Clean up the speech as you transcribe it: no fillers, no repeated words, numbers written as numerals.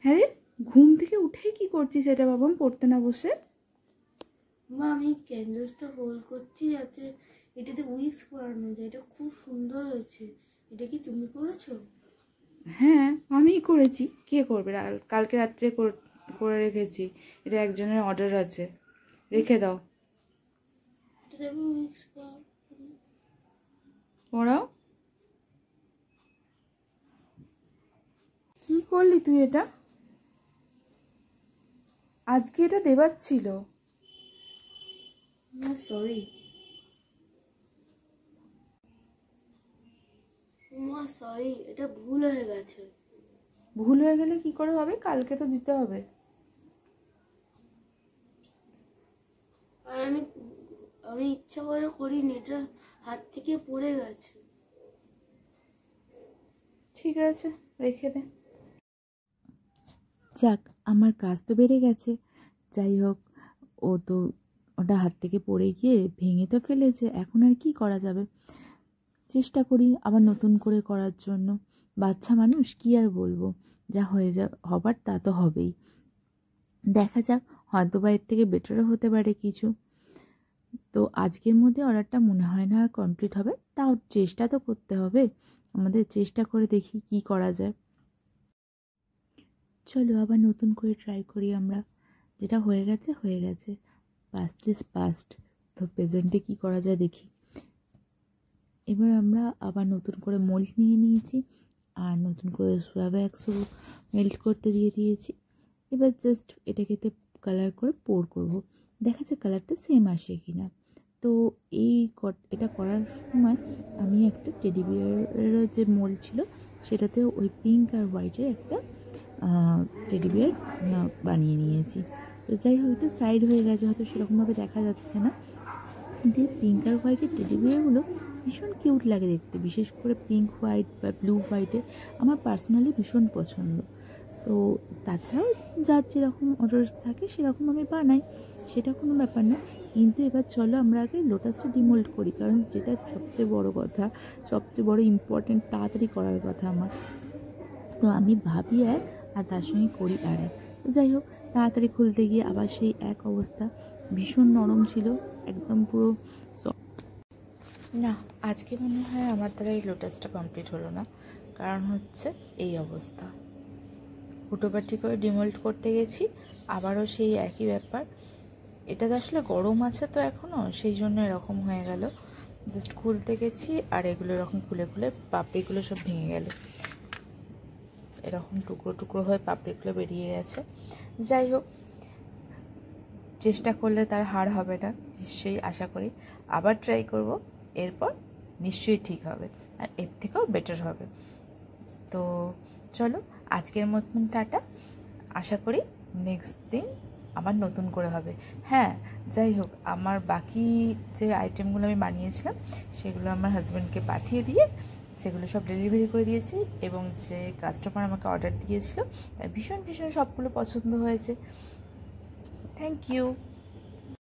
হ্যাঁ রে, ঘুম থেকে উঠে কি করছিস এটা বাবাম, পড়তে না বসে? মা আমি ক্যান্ডেলসটা হোল্ড করছি যাতে এটাতে উইক্স পরানো যায়। এটা খুব সুন্দর হয়েছে। এটা কি তুমি করেছো? হ্যাঁ আমিই করেছি, কে করবে? কালকে রাত্রে করে রেখেছি। এটা একজনের অর্ডার আছে, রেখে দাও। এটাতে আমি উইক্স পড়াও। কি করলি তুই এটা? আজকে এটা দেবার ছিল। না সরি মা, সরি, এটা ভুল হয়ে গেছে। ভুল হয়ে গেলে কি করে হবে? কালকে তো দিতে হবে। আর আমি ইচ্ছা করে করিনি, এটা হাত থেকে পড়ে গেছে। ঠিক আছে, রেখে দে। যাক, আমার কাজ তো বেড়ে গেছে। যাই হোক, ও তো ওটা হাত থেকে পড়ে গিয়ে ভেঙে তো ফেলেছে, এখন আর কি করা যাবে। চেষ্টা করি আবার নতুন করে করার জন্য। বাচ্চা মানুষ, কি আর বলবো, যা হবার তা তো হবেই। দেখা যাক, হয়তো বা এর থেকে বেটারও হতে পারে কিছু। তো আজকের মধ্যে অর্ডারটা মনে হয় না আর কমপ্লিট হবে, তাও চেষ্টা তো করতে হবে আমাদের। চেষ্টা করে দেখি কি করা যায়। চলো আবার নতুন করে ট্রাই করি আমরা। যেটা হয়ে গেছে হয়ে গেছে, পাস্ট ইজ পাস্ট। তো প্রেজেন্টে কি করা যায় দেখি। এবার আমরা আবার নতুন করে মোল্ড নিয়ে নিয়েছি, আর নতুন করে সোয়া ভ্যাক্সও মেল্ট করতে দিয়ে দিয়েছি। এবার জাস্ট এটাকে কালার করে পোর করব, দেখা যায় কালারটা সেম আসে কি না। তো এটা করার সময় আমি একটা টেডি বিয়ারেরও যে মোল্ড ছিল সেটাতে ওই পিঙ্ক আর হোয়াইটের একটা টেডি বিয়ার বানিয়ে নিয়েছি। তো যাই হোক, একটু সাইড হয়ে গেছে, হয়তো সেরকমভাবে দেখা যাচ্ছে না, কিন্তু এই পিঙ্ক আর হোয়াইটের টেডি বিয়ারগুলো ভীষণ কিউট লাগে দেখতে। বিশেষ করে পিঙ্ক হোয়াইট বা ব্লু হোয়াইটে আমার পার্সোনালি ভীষণ পছন্দ। তো তাছাড়াও যার যেরকম অর্ডার থাকে সেরকম আমি বানাই, সেটা কোনো ব্যাপার না। কিন্তু এবার চলো আমরা আগে লোটাসটা ডিমোল্ড করি, কারণ যেটা সবচেয়ে বড় কথা, সবচেয়ে বড় ইম্পর্টেন্ট, তাড়াতাড়ি করার কথা আমার। তো আমি ভাবি আর তার সঙ্গে করি আর এক। তো যাই হোক, তাড়াতাড়ি খুলতে গিয়ে আবার সেই এক অবস্থা, ভীষণ নরম ছিল, একদম পুরো সফট। না, আজকে মনে হয় আমার দ্বারা এই লোটাসটা কমপ্লিট হলো না, কারণ হচ্ছে এই অবস্থা। হুটোপাটি করে ডিমোল্ড করতে গেছি, আবারও সেই একই ব্যাপার। এটা তো আসলে গরম আছে তো এখনও, সেই জন্য এরকম হয়ে গেল। জাস্ট খুলতে গেছি আর এগুলো এরকম খুলে খুলে পাপড়িগুলো সব ভেঙে গেল, এরকম টুকরো টুকরো হয়ে পাপড়িগুলো বেরিয়ে গেছে। যাই হোক, চেষ্টা করলে তার হার হবে না নিশ্চয়ই, আশা করি। আবার ট্রাই করব, এরপর নিশ্চয়ই ঠিক হবে, আর এর থেকেও বেটার হবে। তো চলো, আজকের মতন টাটা। আশা করি নেক্সট দিন আমার নতুন করে হবে। হ্যাঁ, যাই হোক, আমার বাকি যে আইটেমগুলো আমি বানিয়েছিলাম সেগুলো আমার হাজব্যান্ডকে পাঠিয়ে দিয়ে সেগুলো সব ডেলিভারি করে দিয়েছি, এবং যে কাস্টমার আমাকে অর্ডার দিয়েছিল তার ভীষণ ভীষণ সবগুলো পছন্দ হয়েছে। Thank you.